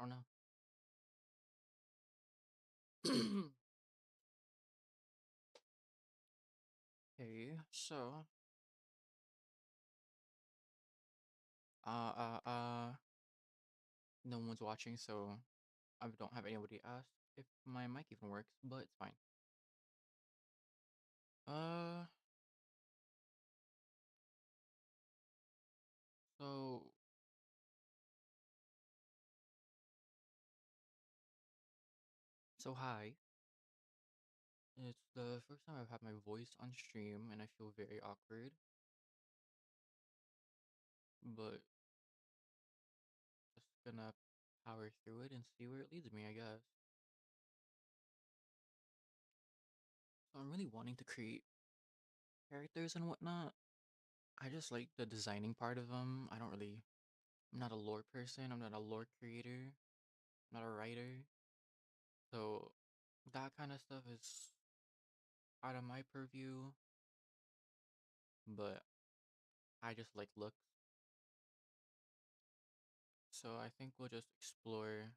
don't know. Okay, so uh uh uh no one's watching, so I don't have anybody ask if my mic even works, but it's fine. Uh so hi. It's the first time I've had my voice on stream and I feel very awkward, but just gonna power through it and see where it leads me, I guess. So I'm really wanting to create characters and whatnot. I just like the designing part of them. I'm not a lore person, I'm not a lore creator, I'm not a writer. So that kind of stuff is out of my purview, but I just like looks. So I think we'll just explore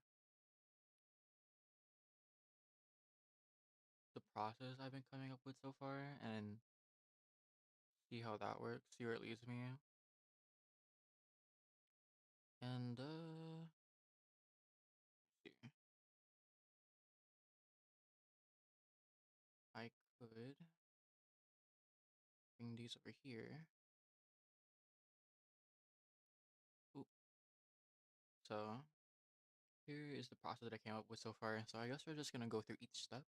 the process I've been coming up with so far and see how that works, see where it leads me. And see. I could bring these over here. Oop. So here is the process that I came up with so far. So I guess we're just gonna go through each step.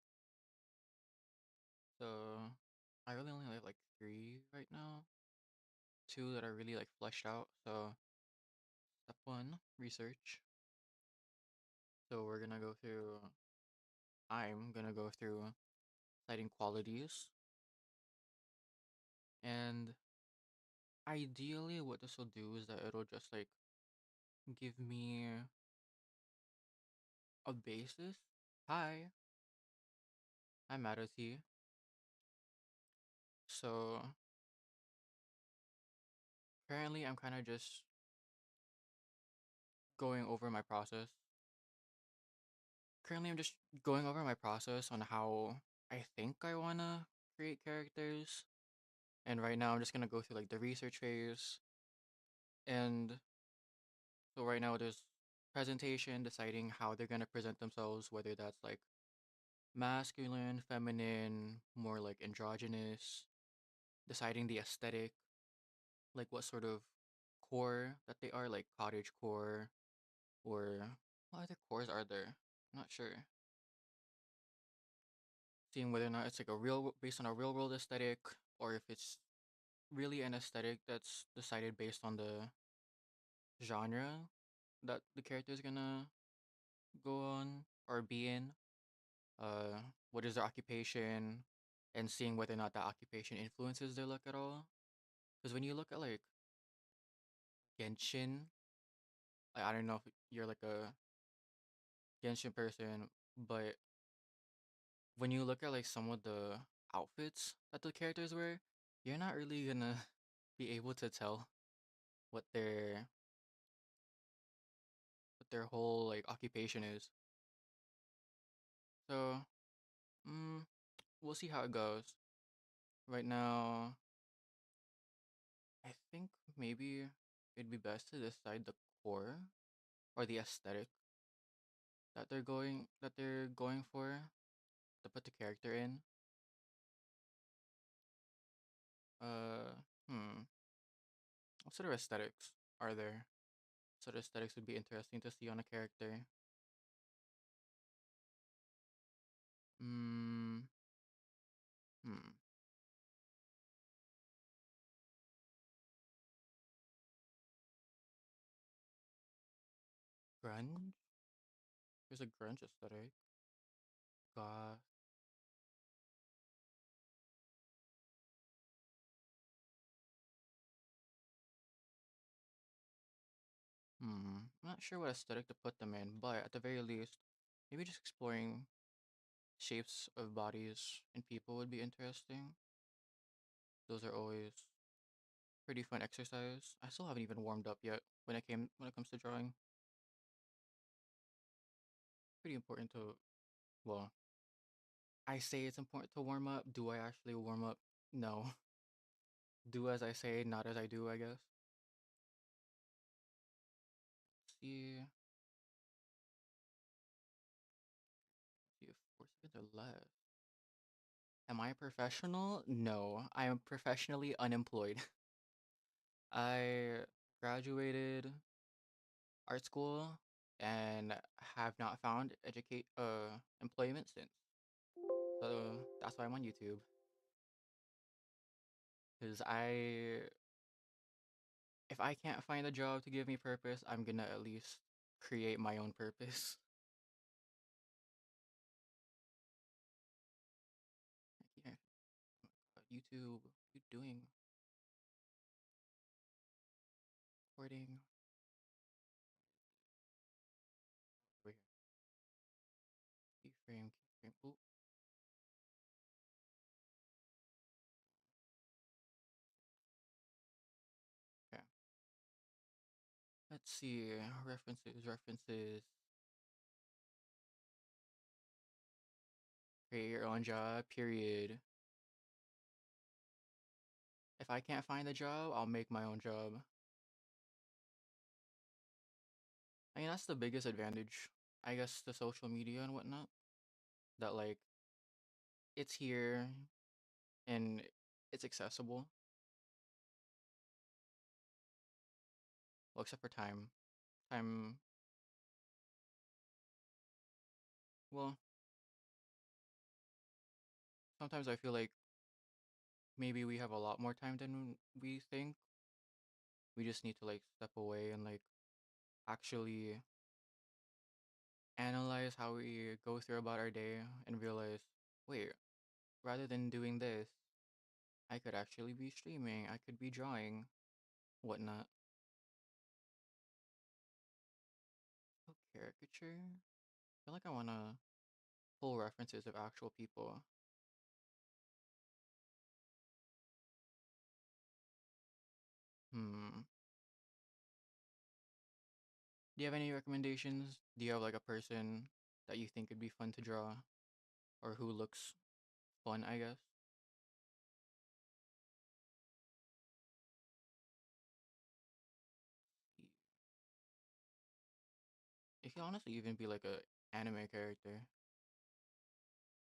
So I really only have like three right now. Two that are really like fleshed out. So step one, research. So I'm gonna go through citing qualities. And ideally what this will do is that it'll just like give me a basis. Hi, I'm Madoti. So currently I'm kind of just going over my process. Currently I'm just going over my process on how I think I wanna create characters. And right now I'm just gonna go through like the research phase. And so right now there's presentation, deciding how they're gonna present themselves, whether that's like masculine, feminine, more like androgynous, deciding the aesthetic, like what sort of core that they are, like cottage core, or what other cores are there? I'm not sure. Seeing whether or not it's like based on a real world aesthetic, or if it's really an aesthetic that's decided based on the genre that the character is gonna go on or be in. Uh, what is their occupation, and seeing whether or not that occupation influences their look at all. Because when you look at like Genshin, I don't know if you're like a Genshin person, but when you look at like some of the outfits that the characters wear, you're not really gonna be able to tell what their whole like occupation is. So, mm, we'll see how it goes. Right now, I think maybe it'd be best to decide the core or the aesthetic that they're going for to put the character in. Uh, hmm. What sort of aesthetics are there? What sort of aesthetics would be interesting to see on a character? Mm, hmm. Grunge? There's a grunge aesthetic. Goth. Hmm. I'm not sure what aesthetic to put them in, but at the very least, maybe just exploring shapes of bodies in people would be interesting. Those are always pretty fun exercise. I still haven't even warmed up yet when it comes to drawing. pretty important to, well, I say it's important to warm up. Do I actually warm up? No. Do as I say, not as I do, I guess. See, see if 4 seconds or less. Am I a professional? No, I am professionally unemployed. I graduated art school and have not found educate employment since. So that's why I'm on YouTube. Because if I can't find a job to give me purpose, I'm gonna at least create my own purpose. Yeah, YouTube, what you doing? Recording. Wait, keyframe, keyframe. Ooh, okay. Let's see. References, references. Create your own job, period. If I can't find a job, I'll make my own job. I mean, that's the biggest advantage, I guess, to social media and whatnot. That, like, it's here and it's accessible. Well, except for time. Time, well, sometimes I feel like maybe we have a lot more time than we think. We just need to, like, step away and, like, actually analyze how we go through about our day and realize, wait, rather than doing this, I could actually be streaming, I could be drawing, whatnot. Oh, caricature? I feel like I wanna pull references of actual people. Hmm. Do you have any recommendations? Do you have like a person that you think would be fun to draw or who looks fun, I guess? It could honestly even be like a anime character,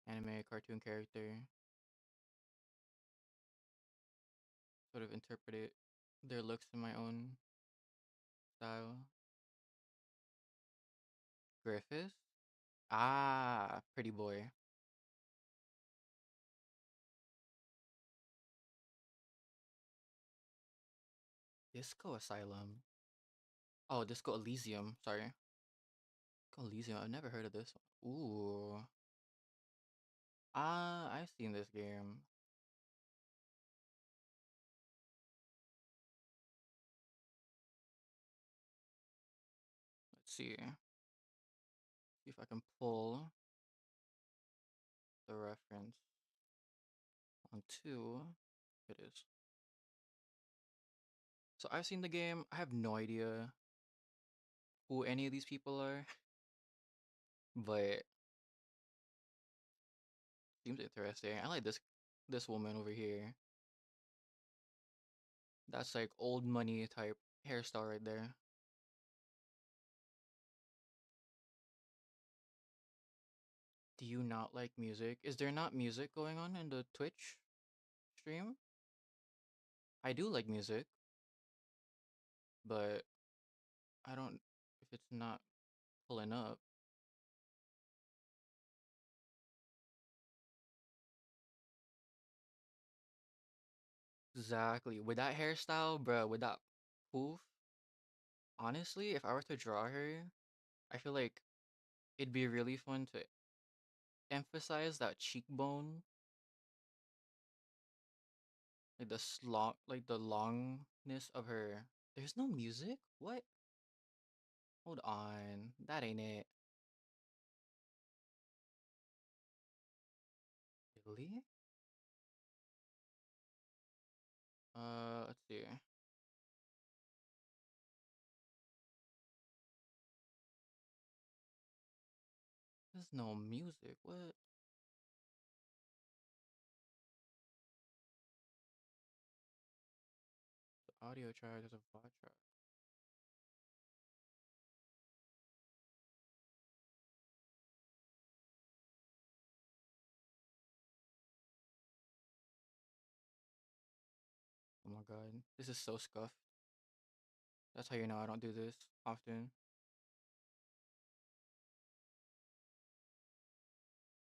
anime cartoon character, sort of interpret it, their looks in my own style. Griffith? Ah, pretty boy. Disco Asylum. Oh, Disco Elysium. Sorry. Disco Elysium. I've never heard of this one. Ooh. Ah, I've seen this game. Let's see. See if I can pull the reference on two. It is. So I've seen the game. I have no idea who any of these people are, but seems interesting. I like this woman over here. That's like old money type hairstyle right there. Do you not like music? Is there not music going on in the Twitch stream? I do like music, but I don't if it's not pulling up. Exactly. With that hairstyle, bruh, with that poof, honestly, if I were to draw her, I feel like it'd be really fun to emphasize that cheekbone, like the slong, like the longness of her. There's no music? What? Hold on. That ain't it. Really? Let's see. There's no music. What? The audio track, there's a VOD track. Oh my god. This is so scuffed. That's how you know I don't do this often.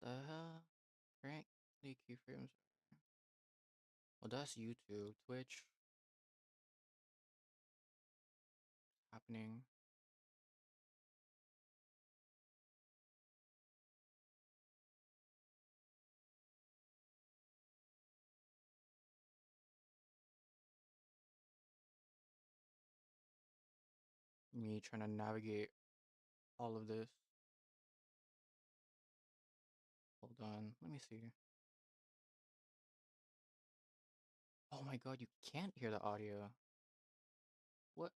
The hell? Rank the keyframes. Well, that's YouTube. Twitch. Happening. Me trying to navigate all of this. Hold on. Let me see. Oh my god, you can't hear the audio. What?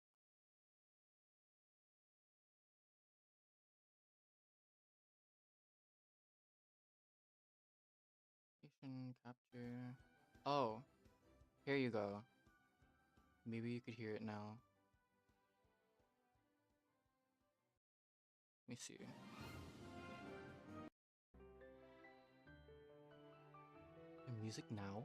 Motion capture. Oh, here you go. Maybe you could hear it now. Let me see. The music now?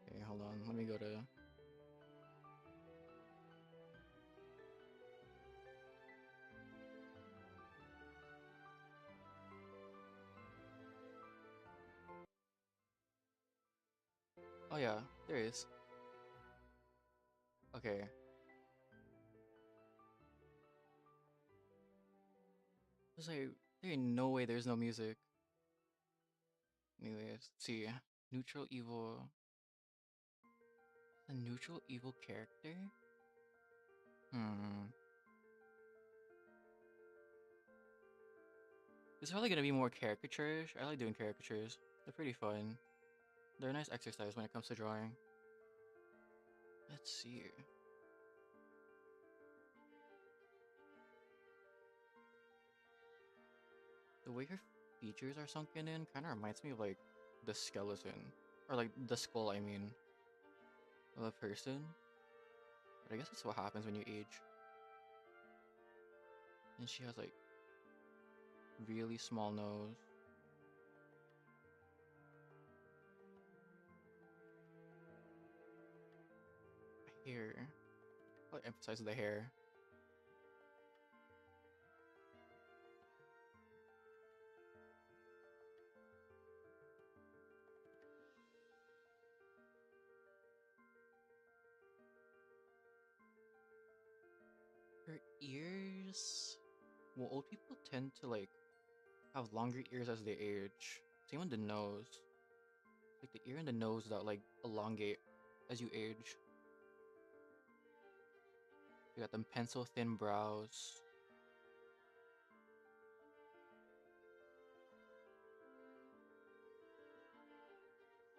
Okay, hold on. Let me go to. Oh yeah, there is. Okay. There's like, there ain't no way there's no music. Anyways, let's see. Neutral evil. A neutral evil character? Hmm. It's probably gonna be more caricaturish. I like doing caricatures. They're pretty fun. They're a nice exercise when it comes to drawing. Let's see. The way her features are sunken in kind of reminds me of like the skeleton. Or like the skull, I mean, of a person. But I guess that's what happens when you age. And she has like really small nose. Hair. I like emphasize the hair. Her ears. Well, old people tend to like have longer ears as they age. Same with the nose. Like the ear and the nose that like elongate as you age. You got them pencil thin brows.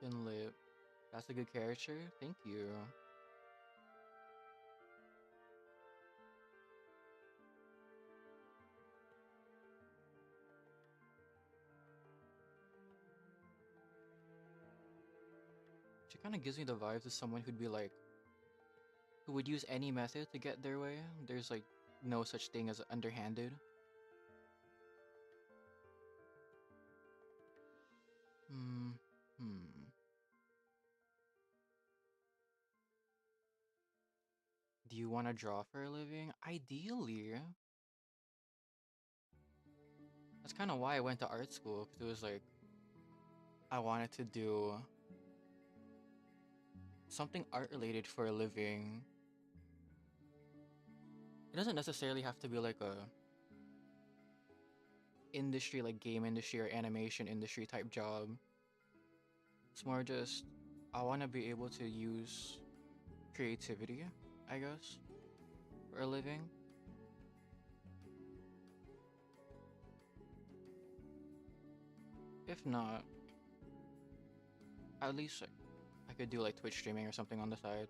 Thin lip. That's a good character. Thank you. She kind of gives me the vibes of someone who'd be like, who would use any method to get their way. There's like no such thing as underhanded. Hmm. Hmm. Do you want to draw for a living? Ideally. That's kind of why I went to art school, because it was like, I wanted to do something art related for a living. It doesn't necessarily have to be like a industry like game industry or animation industry type job. It's more just I want to be able to use creativity, I guess, for a living. if not, at least like, I could do like Twitch streaming or something on the side.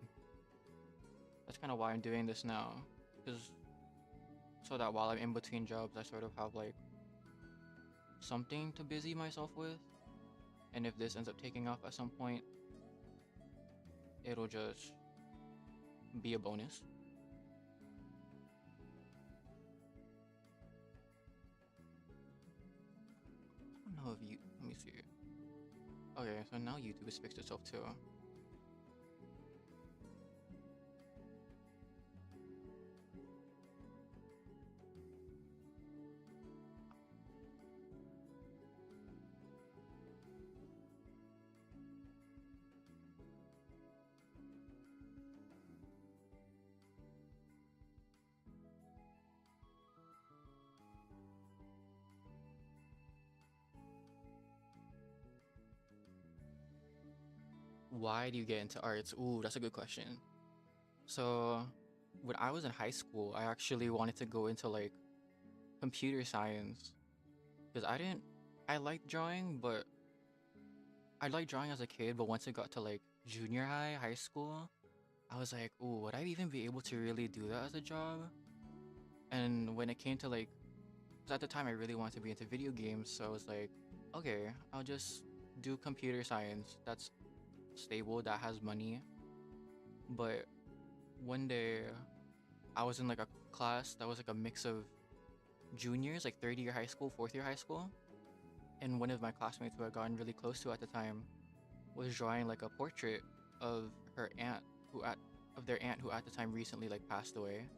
That's kind of why I'm doing this now, because so that while I'm in between jobs, I sort of have like something to busy myself with. And if this ends up taking off at some point, it'll just be a bonus. I don't know if you. Let me see. Okay, so now YouTube has fixed itself too. Why do you get into arts? Ooh, that's a good question. So, when I was in high school, I actually wanted to go into like computer science because I liked drawing, but I liked drawing as a kid. But once it got to like junior high, high school, I was like, ooh, would I even be able to really do that as a job? And when it came to like, because at the time I really wanted to be into video games, so I was like, okay, I'll just do computer science. That's stable, that has money. But one day I was in like a class that was like a mix of juniors, like third year high school, fourth year high school. And one of my classmates who I'd gotten really close to at the time was drawing like a portrait of her aunt of their aunt who at the time recently like passed away.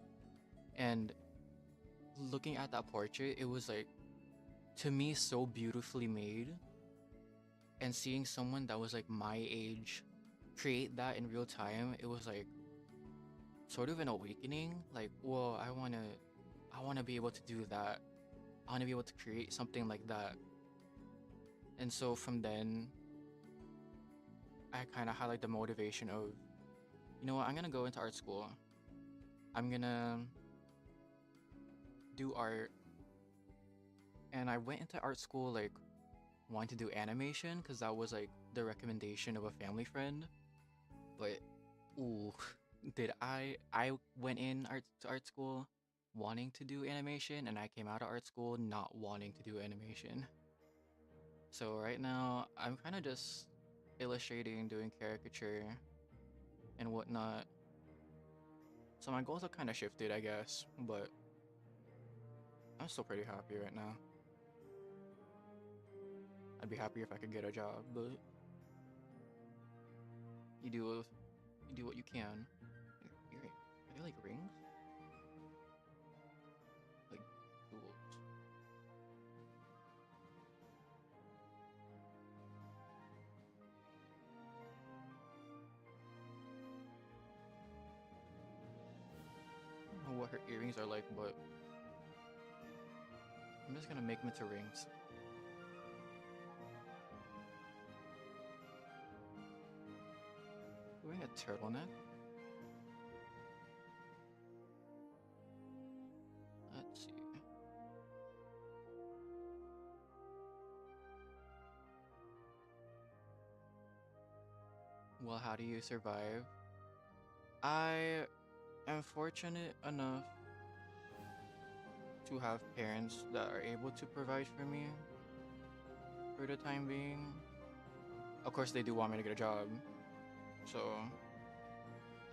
And looking at that portrait, it was like to me so beautifully made. And seeing someone that was like my age create that in real time, it was like sort of an awakening. Like, whoa, I wanna be able to do that. I wanna be able to create something like that. And so from then I kinda had like the motivation of, you know what, I'm gonna go into art school. I'm gonna do art. And I went into art school like wanting to do animation because that was like the recommendation of a family friend. But ooh, did I went in art school wanting to do animation, and I came out of art school not wanting to do animation. So right now I'm kind of just illustrating, doing caricature and whatnot. So my goals have kind of shifted, I guess, but I'm still pretty happy right now. I'd be happier if I could get a job, but you do you do what you can. Are they like rings? Like jewels. I don't know what her earrings are like, but I'm just gonna make them into rings. Wearing a turtleneck? Let's see. Well, how do you survive? I am fortunate enough to have parents that are able to provide for me for the time being. Of course, they do want me to get a job, so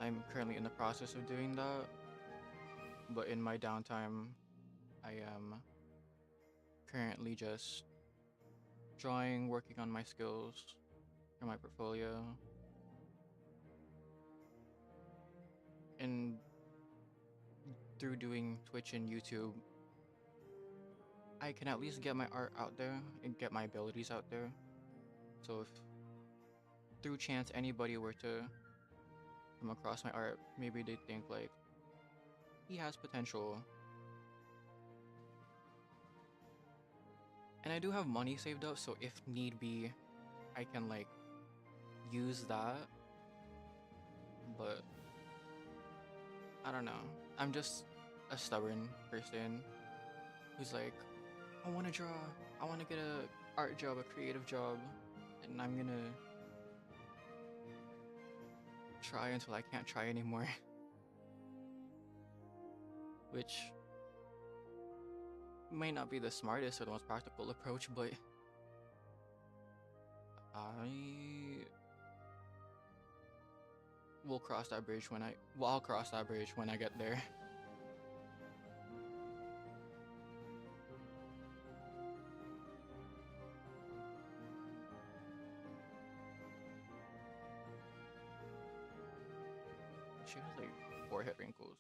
I'm currently in the process of doing that. But in my downtime, I am currently just drawing, working on my skills for my portfolio. And through doing Twitch and YouTube, I can at least get my art out there and get my abilities out there. So if through chance anybody were to come across my art, maybe they think like he has potential. And I do have money saved up, so if need be, I can like use that. But I don't know. I'm just a stubborn person who's like, I want to draw. I want to get a art job, a creative job, and I'm gonna try until I can't try anymore. Which may not be the smartest or the most practical approach, but I will cross that bridge when I'll cross that bridge when I get there. She has like forehead wrinkles.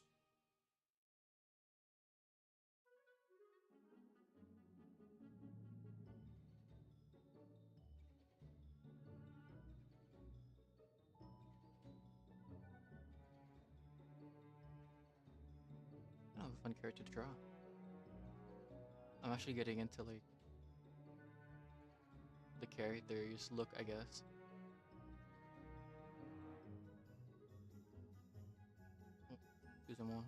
Kind of a fun character to draw. I'm actually getting into like the character's look, I guess. Do some more.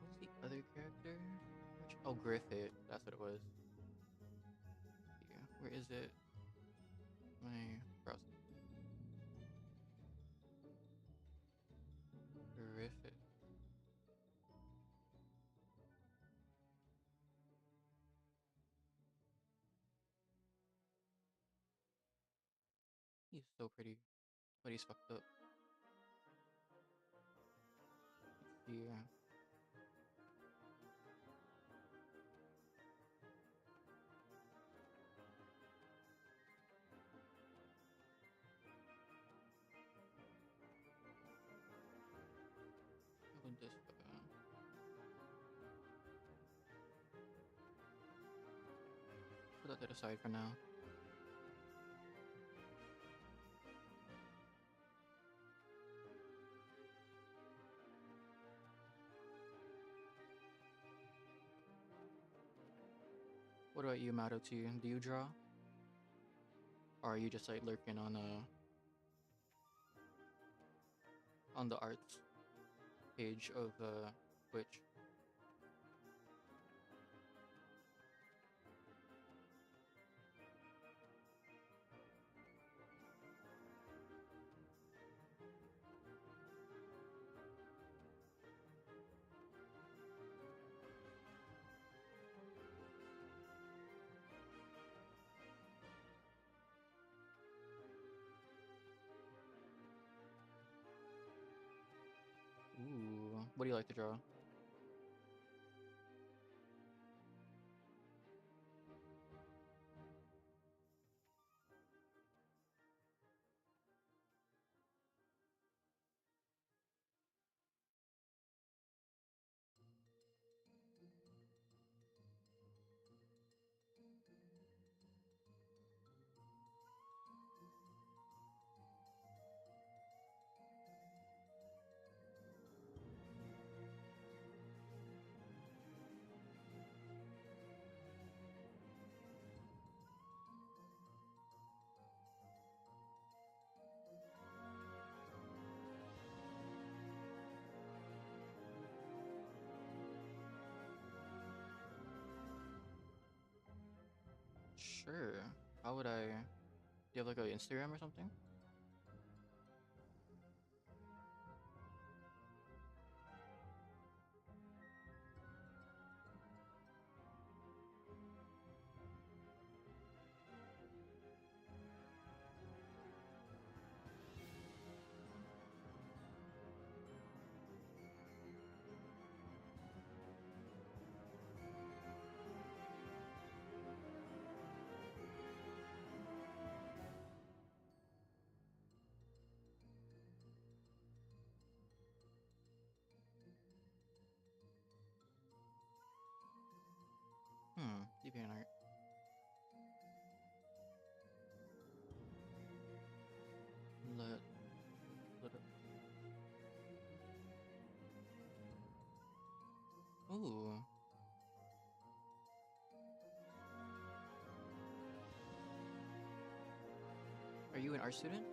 What's the other character? Oh, Griffith. That's what it was. Yeah. Where is it? My browser. Griffith. He's so pretty, but he's fucked up. Yeah. How about this? Put that to the side for now. What about you, Mato? Do you draw? Or are you just like lurking on the arts page of Twitch? Ooh, what do you like to draw? Sure. How would I? Do you have like an Instagram or something? DeviantArt. Let let it. Are you an art student?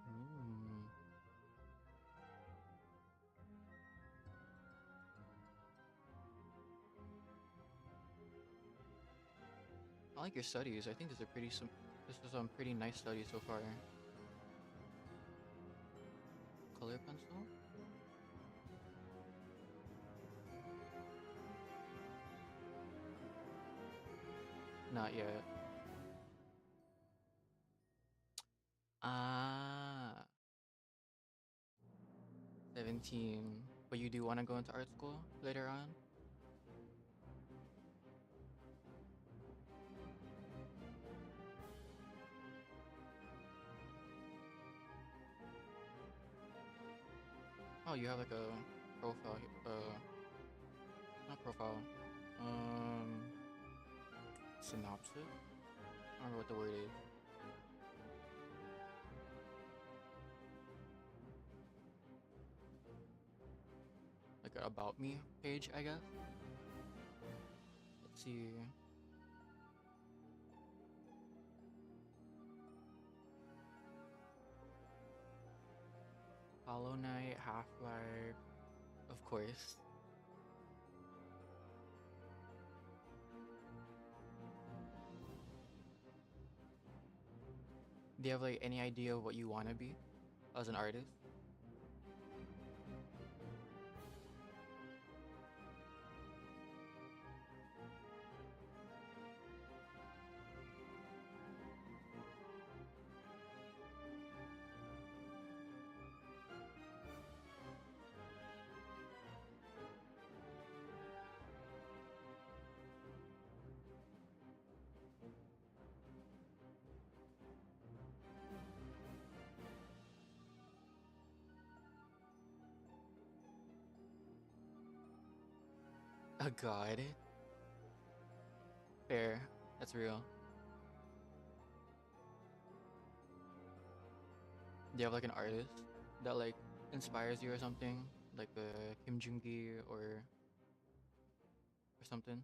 Mm. I like your studies. I think this is some pretty nice studies so far. Color pencil? Not yet. Ah, 17. But you do want to go into art school later on? Oh, you have like a profile, not profile, um, synopsis? I don't know what the word is. Like a about me page, I guess. Let's see. Hollow Knight, Half-Life, of course. Do you have like any idea of what you want to be as an artist? A god? Fair. That's real. Do you have like an artist that like inspires you or something? Like Kim Jung-gi or something?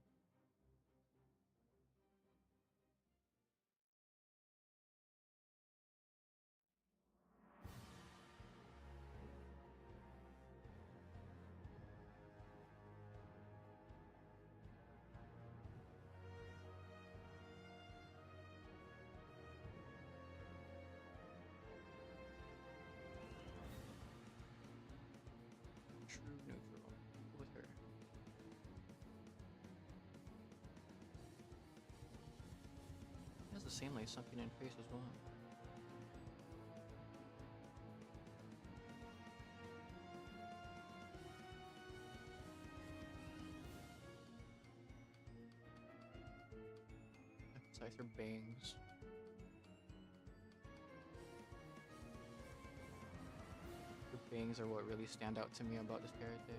True neutral. With her. He has the same like sunken in face as well. Emphasize her bangs. The bangs are what really stand out to me about this character.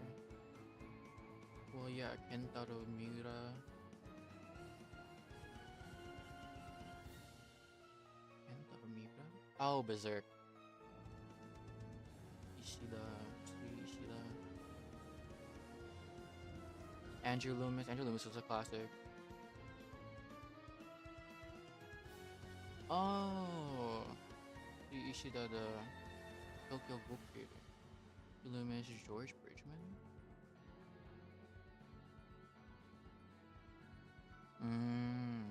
Well, yeah, Kentaro Miura. Kentaro Miura? Oh, Berserk. Ishida. Ishida. Andrew Loomis. Andrew Loomis was a classic. Oh! Ishida, the Tokyo Book Theater. Loomis, George Bridgman? Mmm.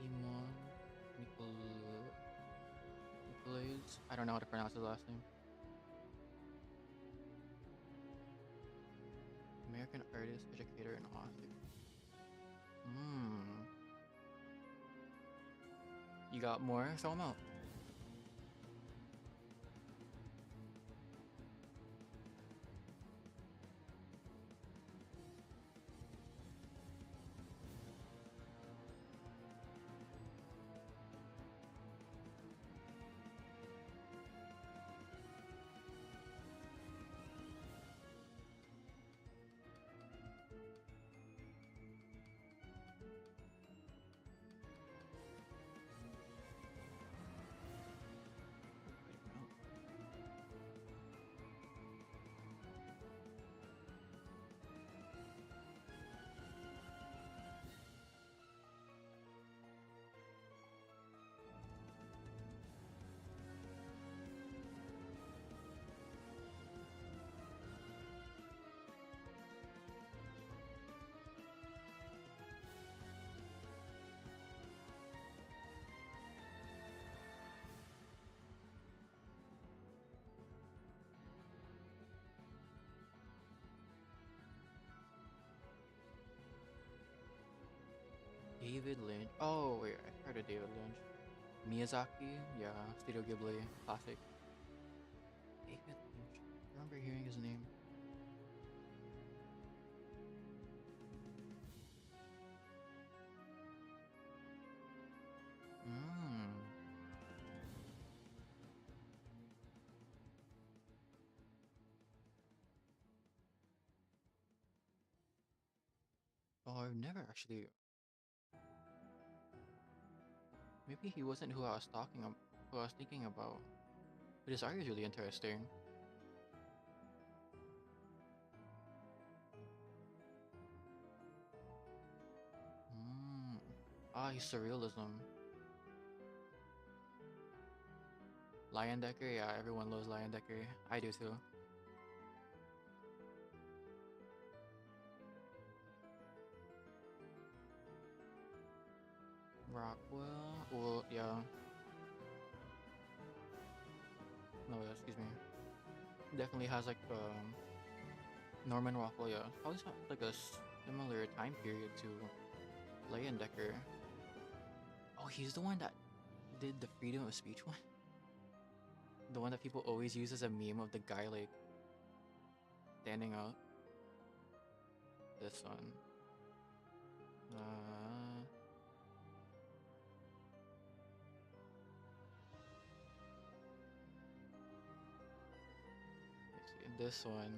Imon Nicolaides. I don't know how to pronounce his last name. American artist, educator, and author. Mmm. You got more? Throw them out. David Lynch. Oh wait, I've heard of David Lynch. Miyazaki, yeah, Studio Ghibli, classic. David Lynch. I remember hearing his name. Hmm. Oh, I've never actually. Maybe he wasn't who I was who I was thinking about. But his art is really interesting. Hmm. Ah, he's surrealism. Lion Decker, yeah, everyone loves Lion Decker. I do too. Rockwell, well, yeah. No, excuse me. Definitely has like Norman Rockwell, yeah. Probably like a similar time period to Lion Decker. Oh, he's the one that did the freedom of speech one. The one that people always use as a meme of the guy like standing up. This one. Uh, let's see. This one.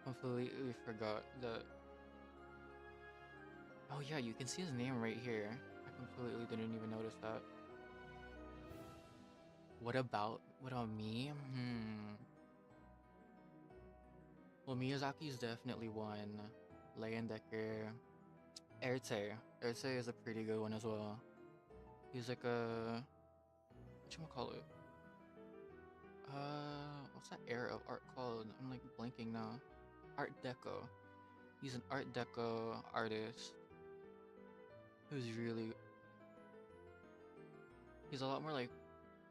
Completely forgot the. Oh yeah, you can see his name right here. I completely didn't even notice that. What about me? Hmm. Well, Miyazaki's definitely one. Lion Decker. Erte. Erte is a pretty good one as well. He's like a whatchamacallit? What's that era of art called? I'm like blanking now. Art Deco. He's an Art Deco artist who's really. He's a lot more like.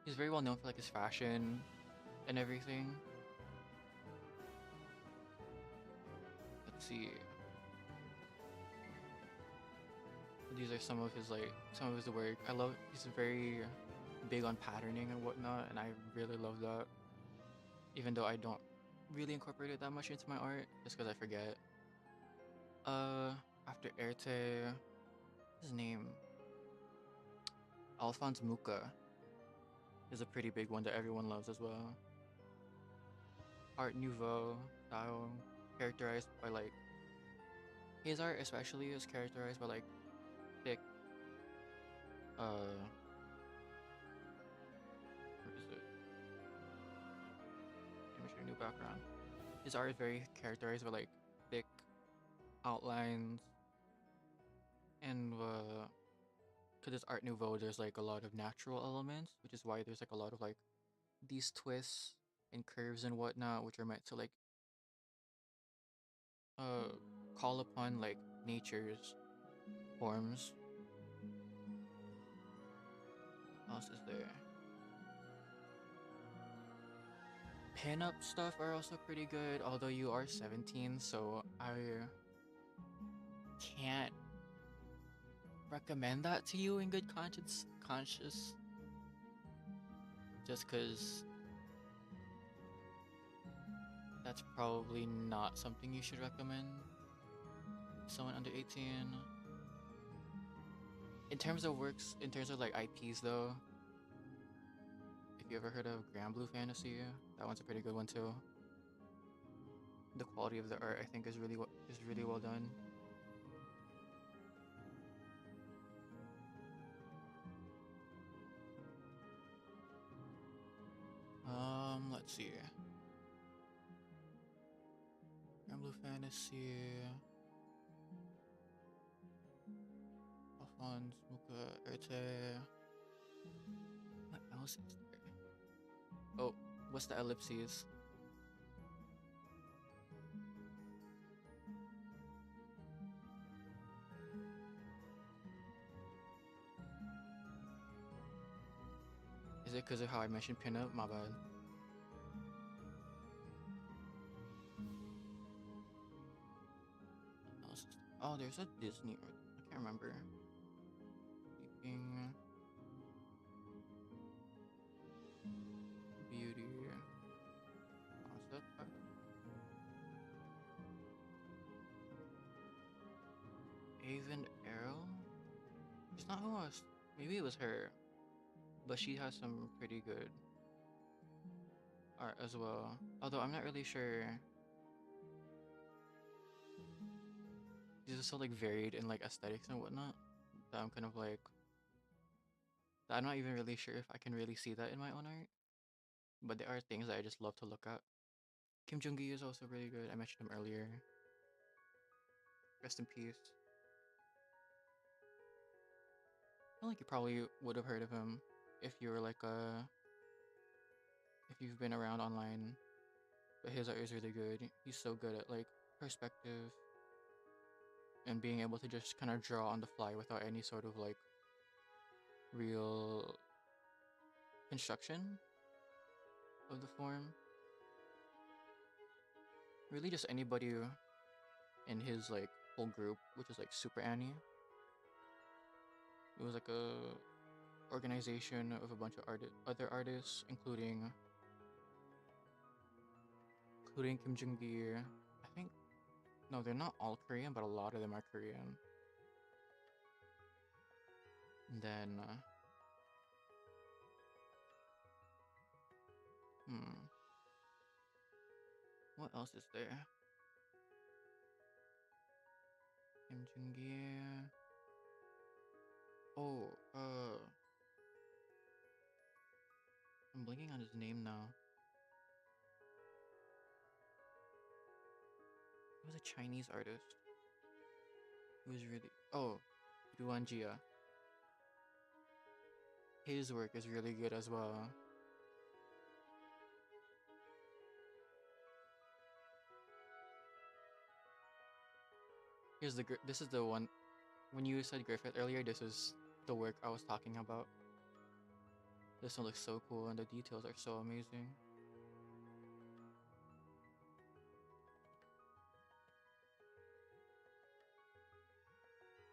He's very well known for like his fashion and everything. Let's see. These are some of his work. I love. He's very big on patterning and whatnot, and I really love that. Even though I don't really incorporate it that much into my art, just because I forget. Uh, After Erte, his name Alphonse Mucha is a pretty big one that everyone loves as well. Art Nouveau style, characterized by like his art especially is characterized by like thick what is it? Image new background. His art is very characterized by like thick outlines and because it's Art Nouveau, there's like a lot of natural elements, which is why there's like a lot of like these twists and curves and whatnot, which are meant to like uh call upon like nature's forms. What else is there? Pin-up stuff are also pretty good, although you are 17, so I can't recommend that to you in good conscious just because that's probably not something you should recommend to someone under 18. In terms of like IPs though, if you ever heard of Granblue Fantasy, that one's a pretty good one too. The quality of the art I think is really well done. Let's see. Granblue Fantasy, Alphonse, Muka, Erte. What else is there? Oh, what's the ellipses? Is it because of how I mentioned pinup? My bad. What else is there? Oh, there's a Disney art. remember. Sleeping Beauty concept art. Avon Arrow? It's not who I was. Maybe it was her, but she has some pretty good art as well. Although I'm not really sure. These are so like varied in like aesthetics and whatnot that I'm kind of like that I'm not even really sure if I can really see that in my own art. But there are things that I just love to look at. Kim Jung-gi is also really good. I mentioned him earlier. Rest in peace. I feel like you probably would have heard of him if you were like if you've been around online. But his art is really good. He's so good at like perspective and being able to just kind of draw on the fly without any sort of like real construction of the form. Really just anybody in his like whole group, which is like Super Annie. It was like a organization of a bunch of other artists, including Kim Jung-gi. I think no, they're not all Korean, but a lot of them are Korean. And then what else is there? Kim Jung-gi. Oh, I'm blanking on his name now. He was a Chinese artist. He was really Ruan Jia. His work is really good as well. This is the one when you said Griffith earlier. This is the work I was talking about. This one looks so cool and the details are so amazing.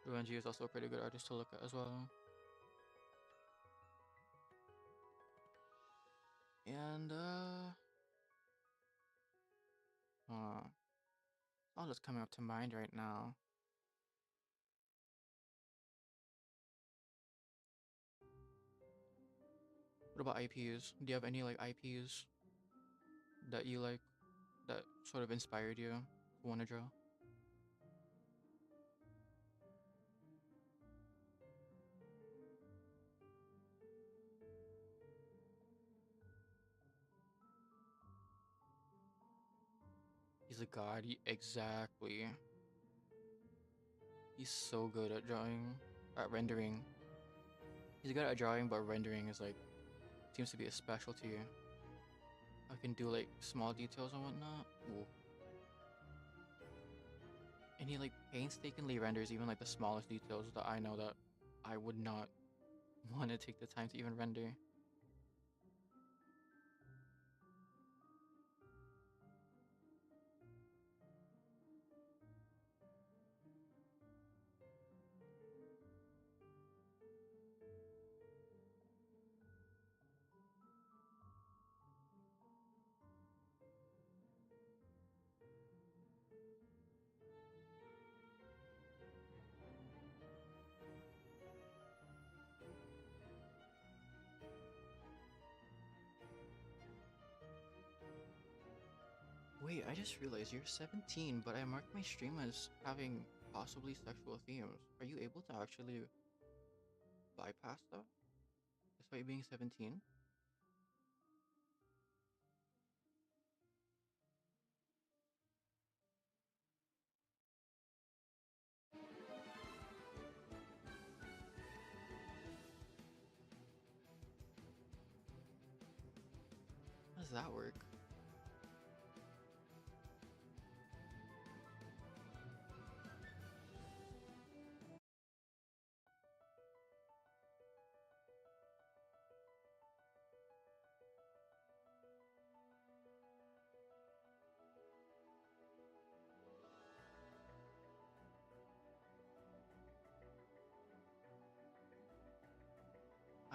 Ruan Jia is also a pretty good artist to look at as well. And it's all just coming up to mind right now. What about IPs? Do you have any like IPs that you like that sort of inspired you to want to draw? He's a god. Exactly. He's so good at drawing, at rendering. He's good at drawing, but rendering is like seems to be a specialty. I can do like small details and whatnot. Ooh. And he like painstakingly renders even like the smallest details that I know that I would not want to take the time to even render. Wait, I just realized you're 17, but I marked my stream as having possibly sexual themes. Are you able to actually bypass that despite being 17? How does that work?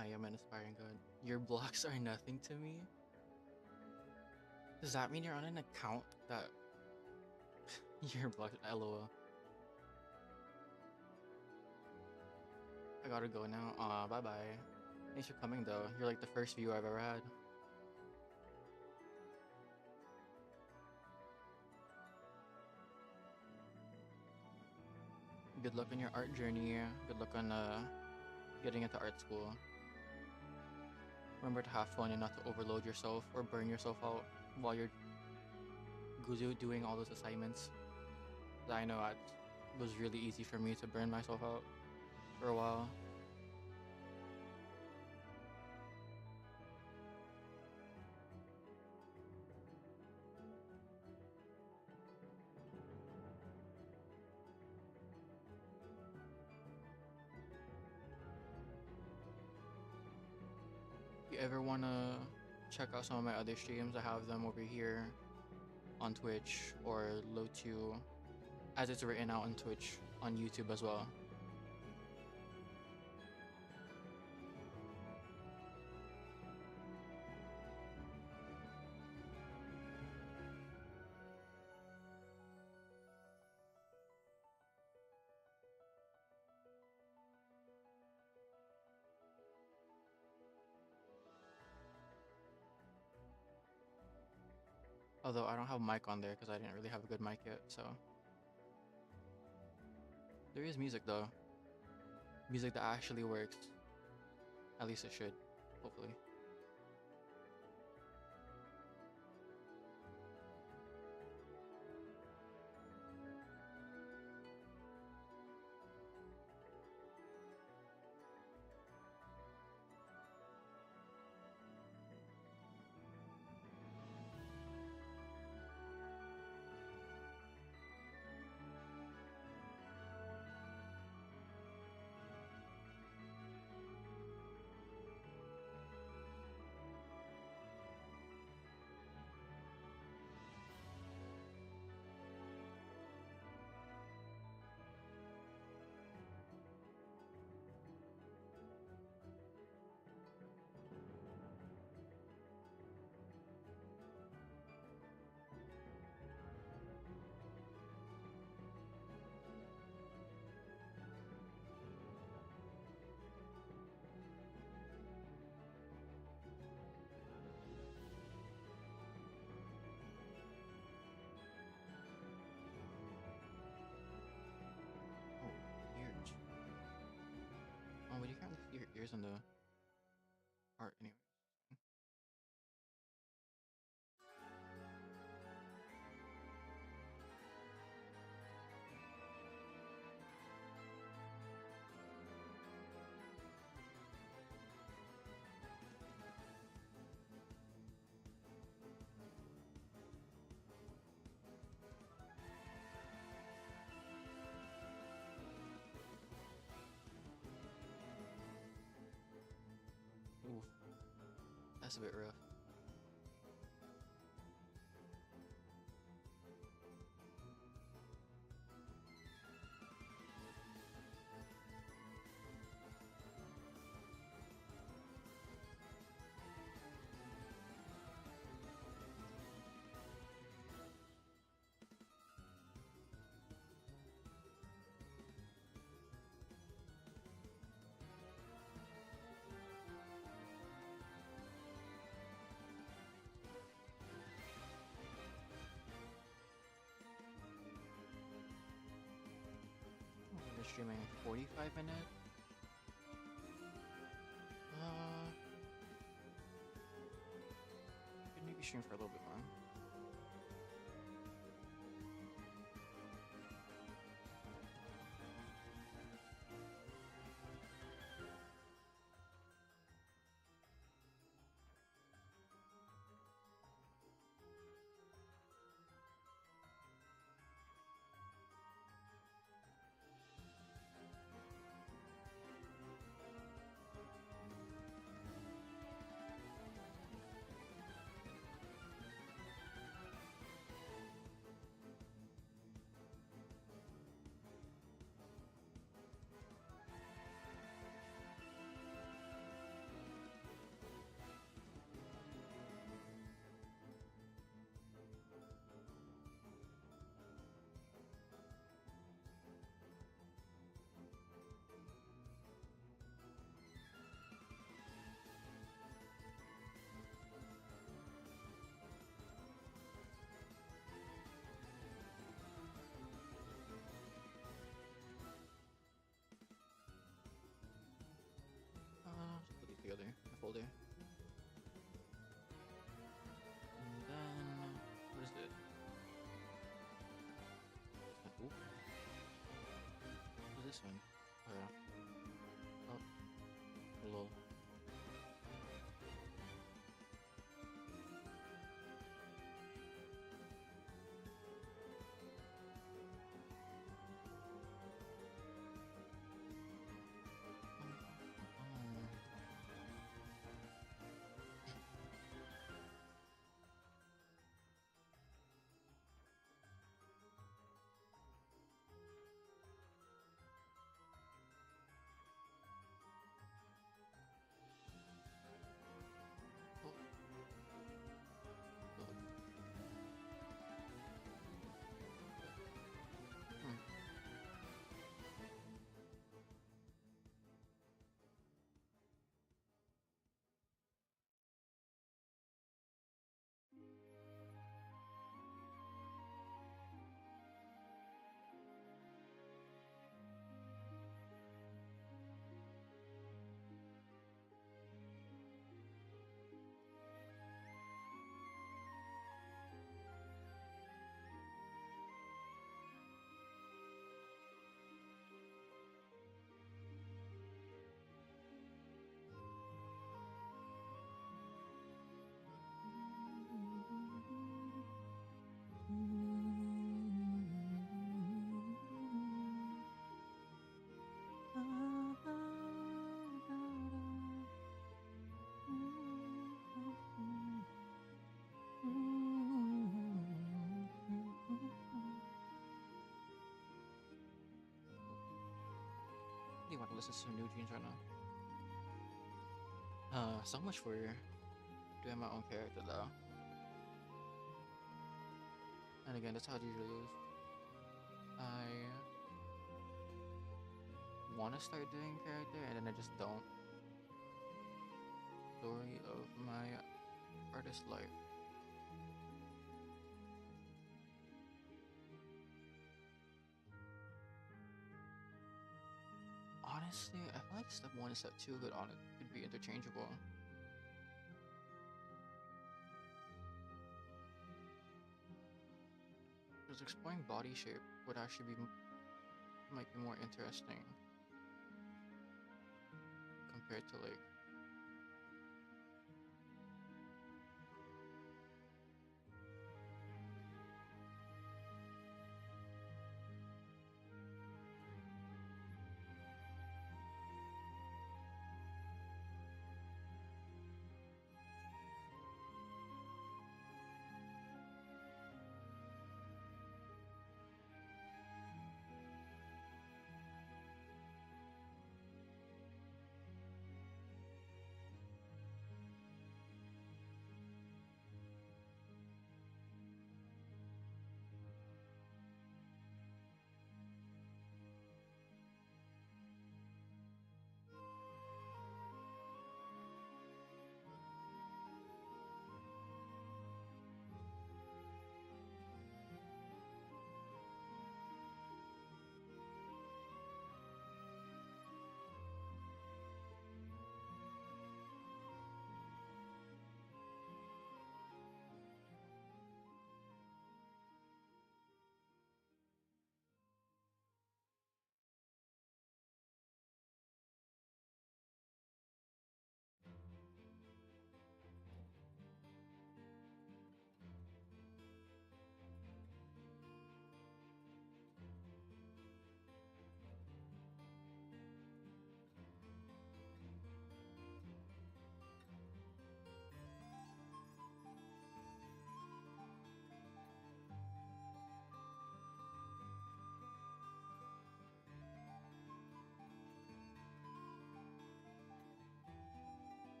I am an aspiring god. Your blocks are nothing to me? Does that mean you're on an account that your blocks LOL? I gotta go now. Bye bye. Thanks for coming though. You're like the first viewer I've ever had. Good luck on your art journey. Good luck on getting into art school. Remember to have fun and not to overload yourself or burn yourself out while you're doing all those assignments. I know it was really easy for me to burn myself out for a while. If you ever want to check out some of my other streams, I have them over here on Twitch or Lotu, as it's written out on Twitch, on YouTube as well. Although I don't have mic on there because I didn't really have a good mic yet, so. There is music though. Music that actually works. At least it should, hopefully. Oh, but you can't see your ears in the art anyway. Oof, that's a bit rough. We're streaming 45 minutes. Could maybe stream for a little bit more. folder. And then what is it? This one. Ooh. What is this one? Oh yeah. Oh, lol. Oh, lol. Hmm. Do you want to listen to some new tunes right now? So much for doing my own character though. And again, that's how it usually is. I want to start doing character and then I just don't. Story of my artist life. Honestly, I feel like step 1 and step 2 could be interchangeable. Because exploring body shape would actually might be more interesting compared to like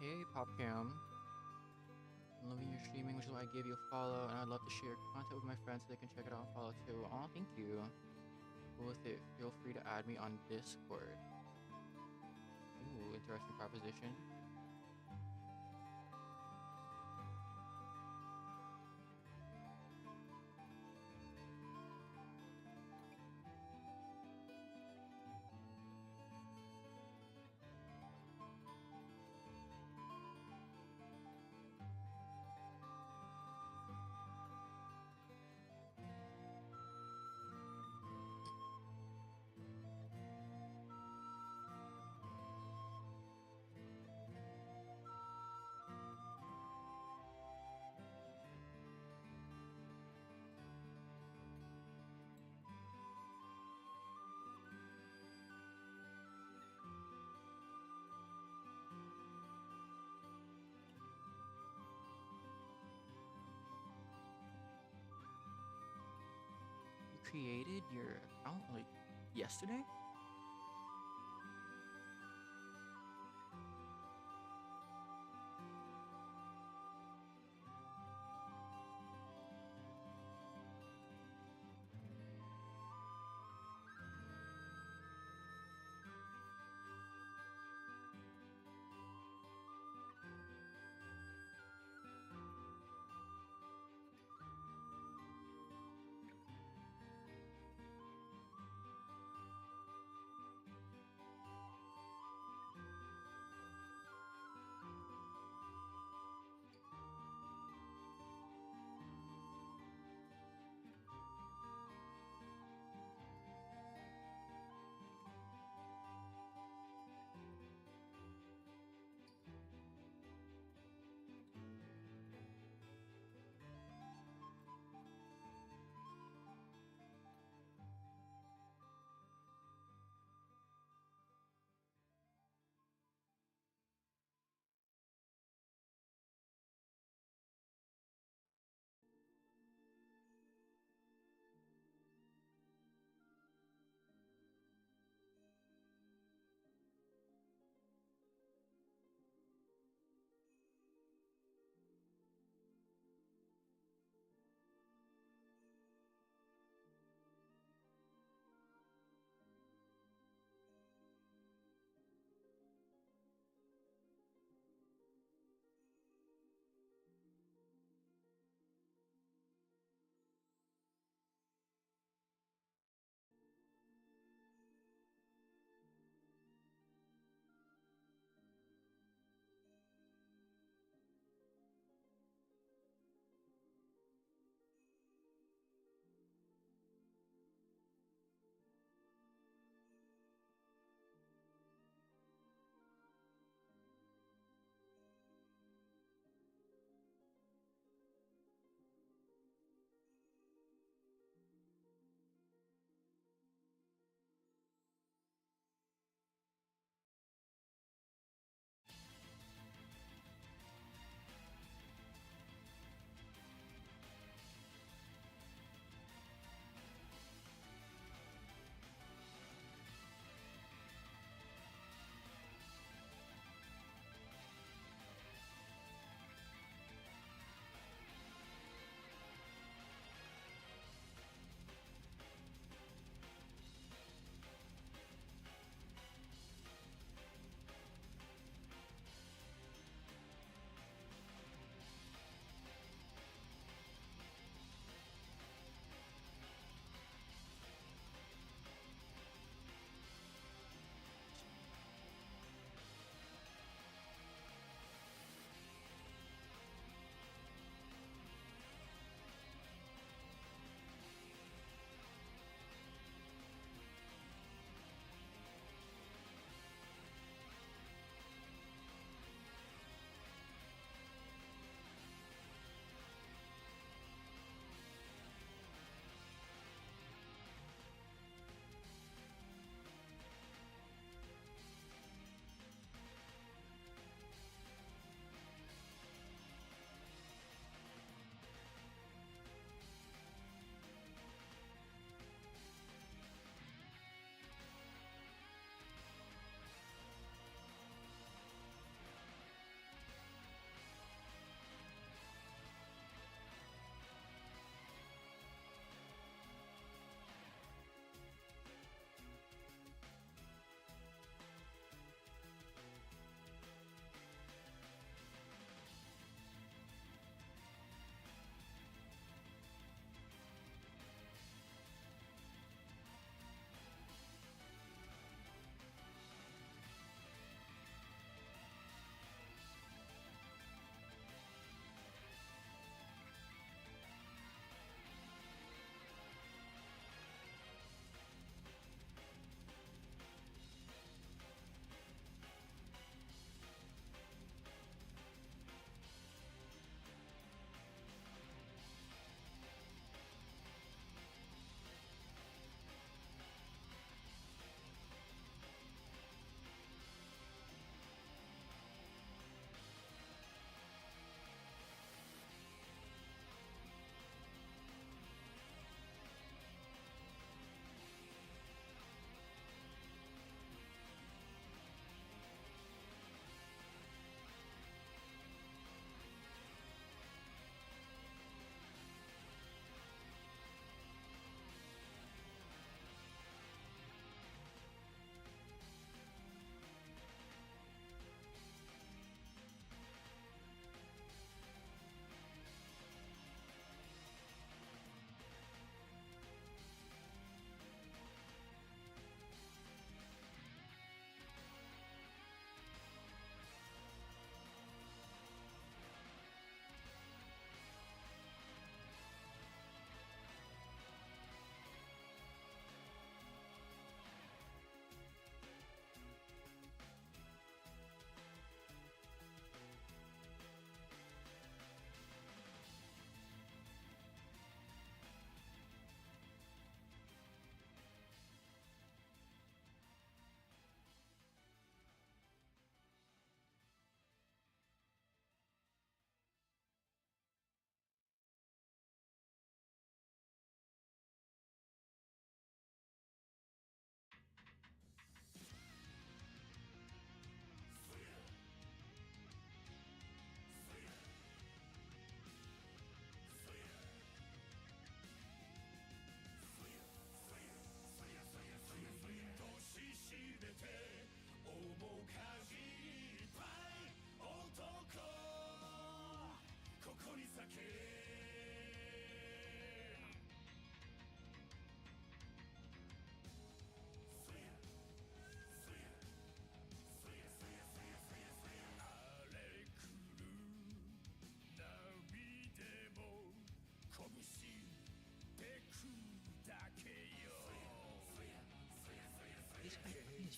hey PopCam, I'm loving your streaming, which is why I gave you a follow, and I'd love to share content with my friends so they can check it out and follow too. Oh, thank you. With it, feel free to add me on Discord. Ooh, interesting proposition. created your account like yesterday?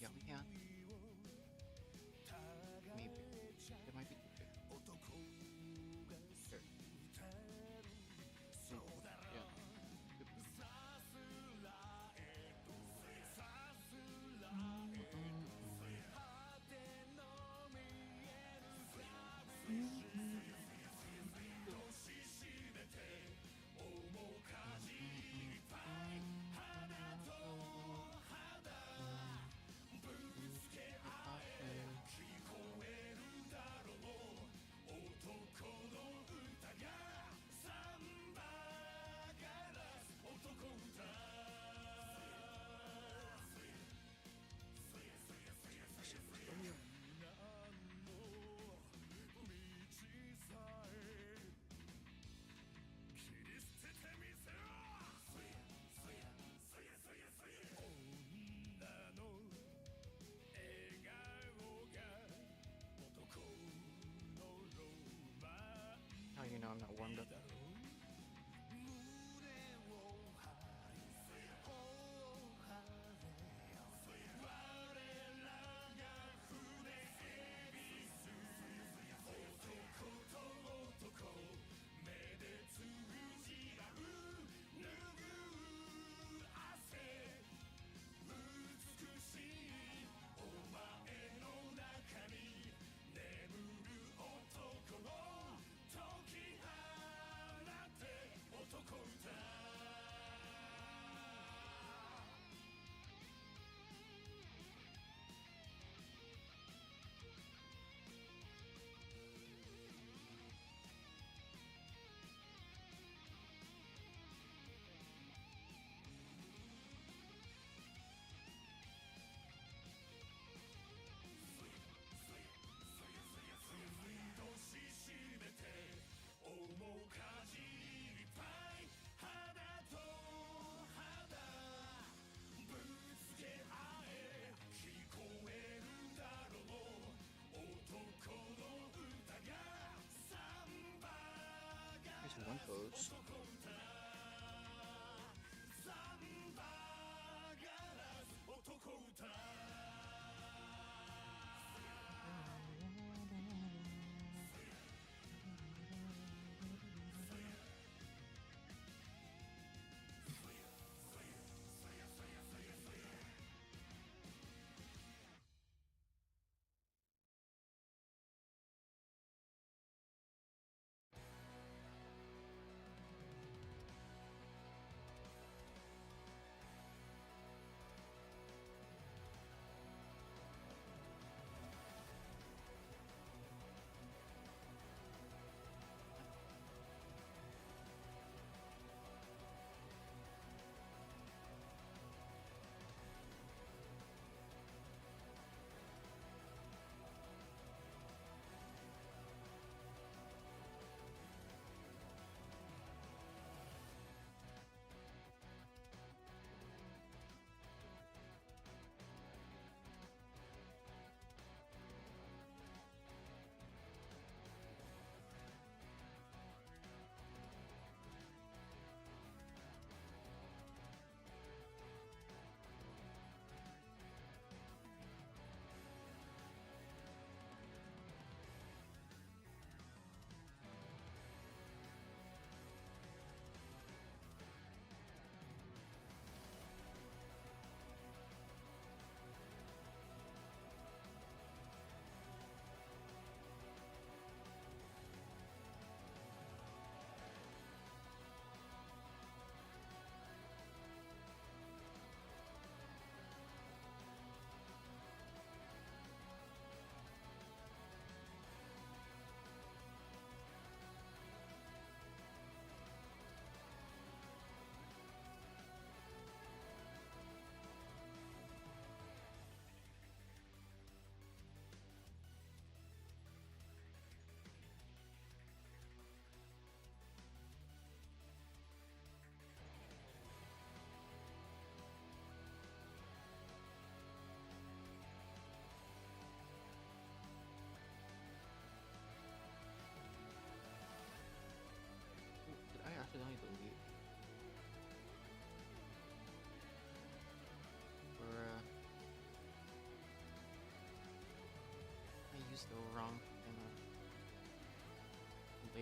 Yeah, we can. Maybe. It might be too big. Here. Yeah. Good.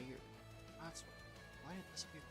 layer. That's why did it disappear?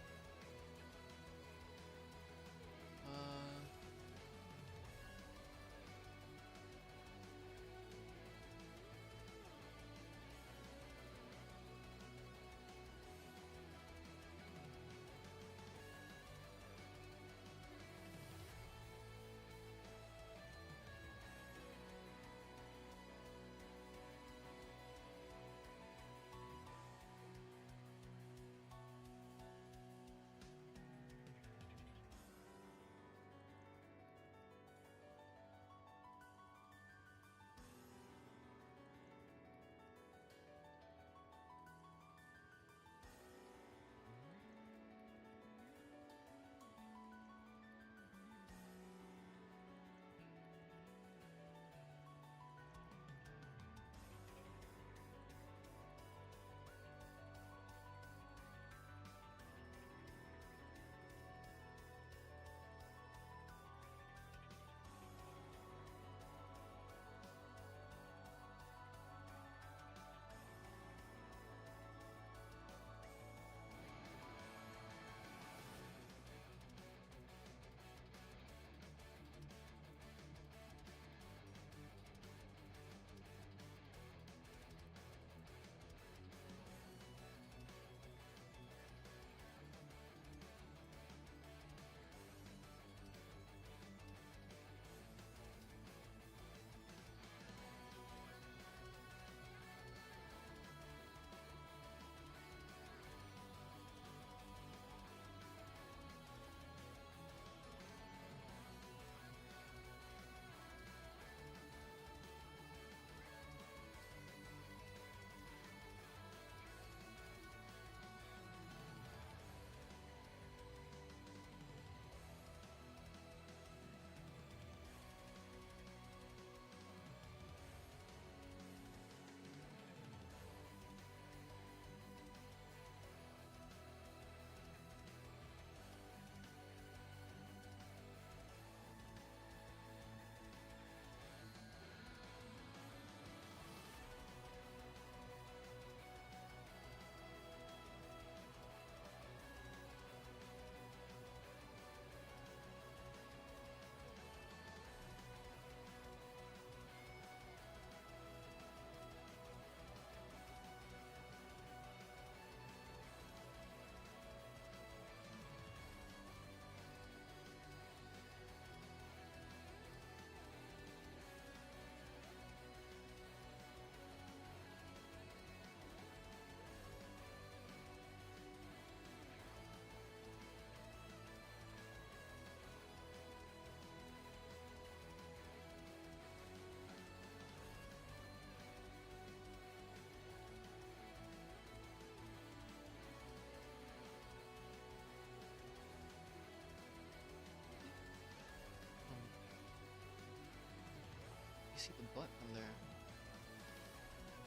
You see the butt from there.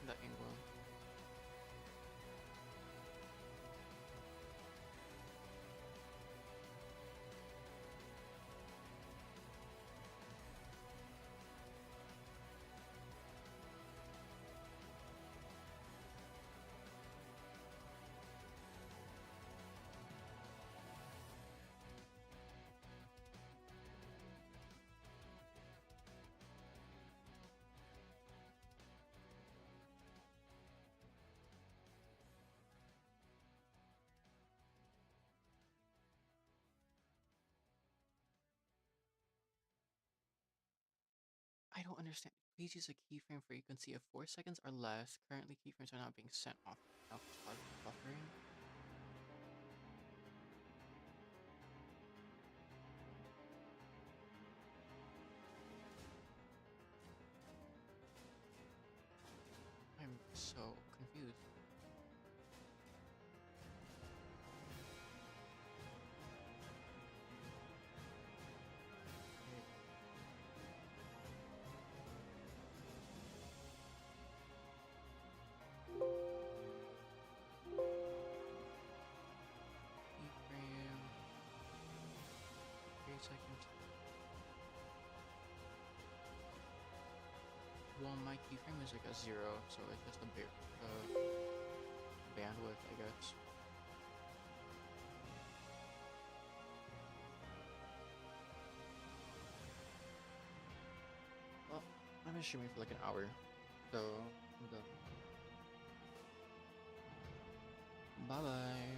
That angle. I don't understand. Please use a keyframe frequency of 4 seconds or less. Currently, keyframes are not being sent off. Now, buffering. I'm so confused. Keyframe. 3 seconds. Well, my keyframe is like a 0, so it's just a bit. bandwidth, I guess. Well, I've been streaming for like an hour, so I'm done. Bye bye.